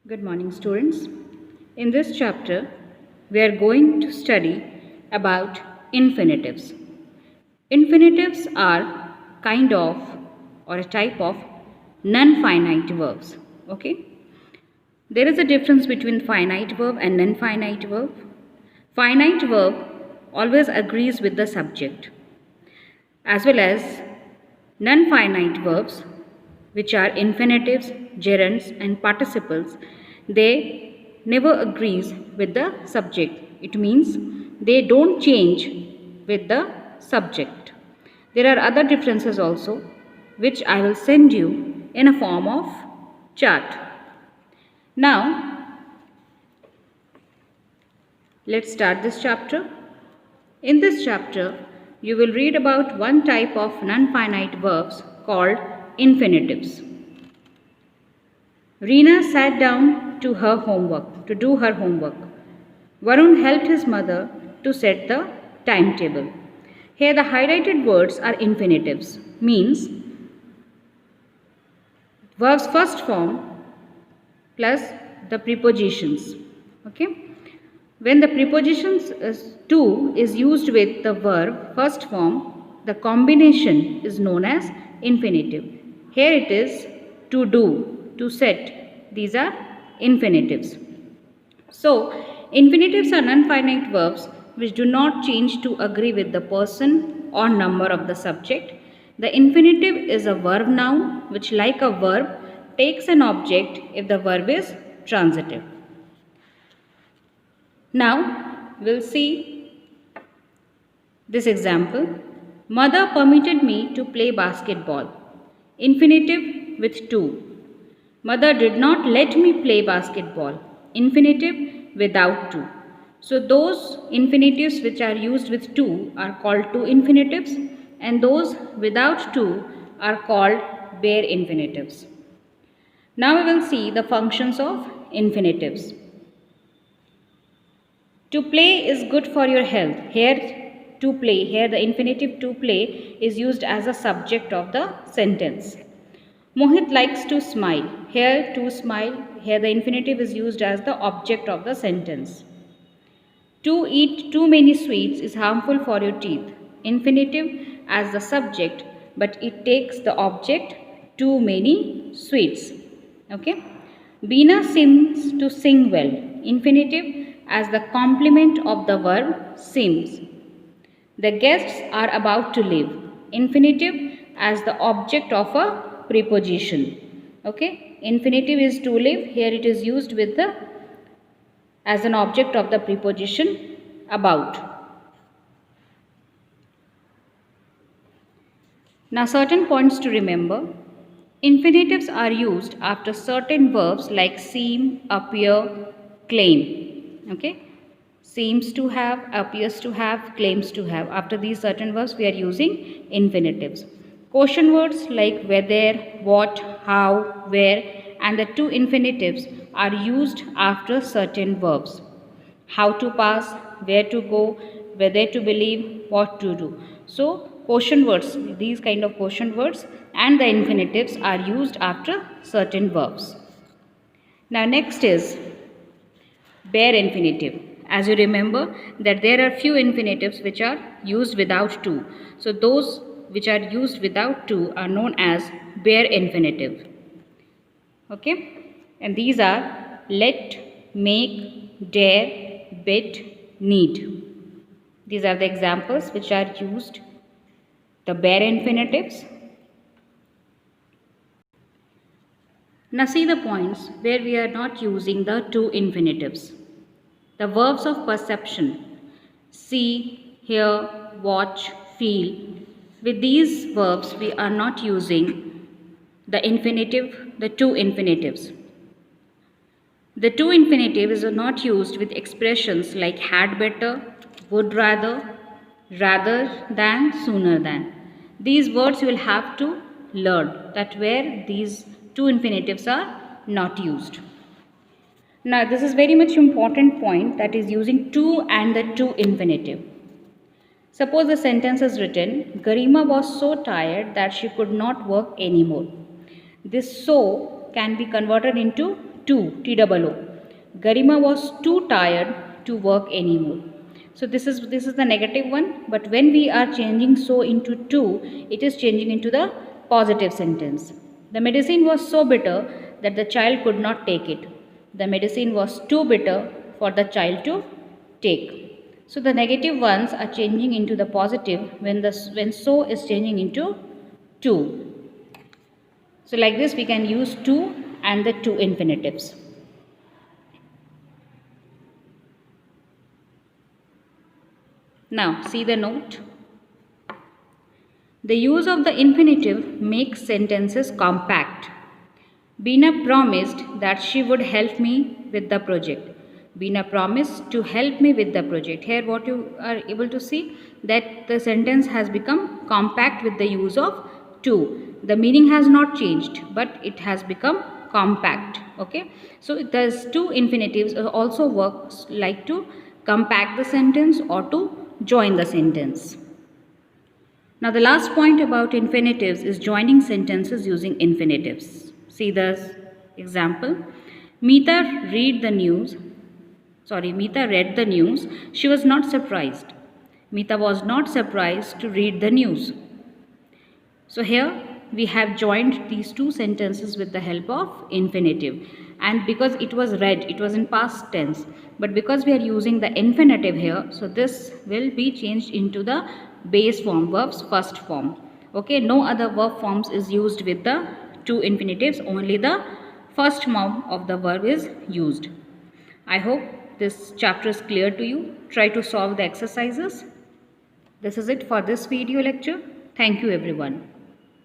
Good morning, students. In this chapter, we are going to study about infinitives. Infinitives are kind of or a type of non-finite verbs. Okay? There is a difference between finite verb and non-finite verb. Finite verb always agrees with the subject, as well as non-finite verbs, which are infinitives, gerunds and participles, they never agrees with the subject. It means they don't change with the subject. There are other differences also, which I will send you in a form of chart. Now, let's start this chapter. In this chapter, you will read about one type of non-finite verbs called infinitives. Reena sat down to do her homework. Varun helped his mother to set the timetable. Here the highlighted words are infinitives, means verbs first form plus the prepositions. Okay? When the prepositions to is used with the verb first form, the combination is known as infinitive. Here it is to do, to set. These are infinitives. So, infinitives are non-finite verbs which do not change to agree with the person or number of the subject. The infinitive is a verb noun which, like a verb, takes an object if the verb is transitive. Now, we'll see this example. Mother permitted me to play basketball. Infinitive with to. Mother did not let me play basketball. Infinitive without to. So, those infinitives which are used with to are called to infinitives, and those without to are called bare infinitives. Now, we will see the functions of infinitives. To play is good for your health. Here, to play, here the infinitive to play is used as a subject of the sentence. Mohit likes to smile. Here, to smile, here the infinitive is used as the object of the sentence. To eat too many sweets is harmful for your teeth. Infinitive as the subject, but it takes the object too many sweets. Okay. Beena seems to sing well. Infinitive as the complement of the verb seems. The guests are about to leave. Infinitive as the object of a preposition. Okay. Infinitive is to live. Here it is used with the as an object of the preposition about. Now, certain points to remember. Infinitives are used after certain verbs like seem, appear, claim. Okay, seems to have, appears to have, claims to have. After these certain verbs, we are using infinitives. Question words like whether, what, how, where, and the two infinitives are used after certain verbs. How to pass, where to go, whether to believe, what to do. So, question words, these kind of question words and the infinitives are used after certain verbs. Now, next is bare infinitive. As you remember that there are few infinitives which are used without to. So, those which are used without to are known as bare infinitive. Okay, and these are let, make, dare, bid, need. These are the examples which are used, the bare infinitives. Now see the points where we are not using the two infinitives. The verbs of perception, see, hear, watch, feel. With these verbs we are not using the infinitive, the two infinitives. The two infinitives are not used with expressions like had better, would rather than, sooner than. These words you will have to learn that where these two infinitives are not used. Now this is very much important point, that is using to and the to infinitive. Suppose the sentence is written, Garima was so tired that she could not work anymore. This so can be converted into too, T-O-O. Garima was too tired to work anymore. So this is the negative one, but when we are changing so into to, it is changing into the positive sentence. The medicine was so bitter that the child could not take it. The medicine was too bitter for the child to take. So the negative ones are changing into the positive when so is changing into to. So like this we can use to and the to infinitives. Now see the note. The use of the infinitive makes sentences compact. Beena promised that she would help me with the project. Beena promised to help me with the project. Here what you are able to see that the sentence has become compact with the use of to. The meaning has not changed, but it has become compact. Okay. So those two infinitives also works like to compact the sentence or to join the sentence. Now the last point about infinitives is joining sentences using infinitives. See this example. Meeta read the news. Meeta read the news. She was not surprised. Meeta was not surprised to read the news. So here we have joined these two sentences with the help of infinitive. And because it was read, it was in past tense. But because we are using the infinitive here, so this will be changed into the base form, verb's first form. Okay, no other verb forms is used with the two infinitives, only the first form of the verb is used. I hope this chapter is clear to you. Try to solve the exercises. This is it for this video lecture. Thank you everyone.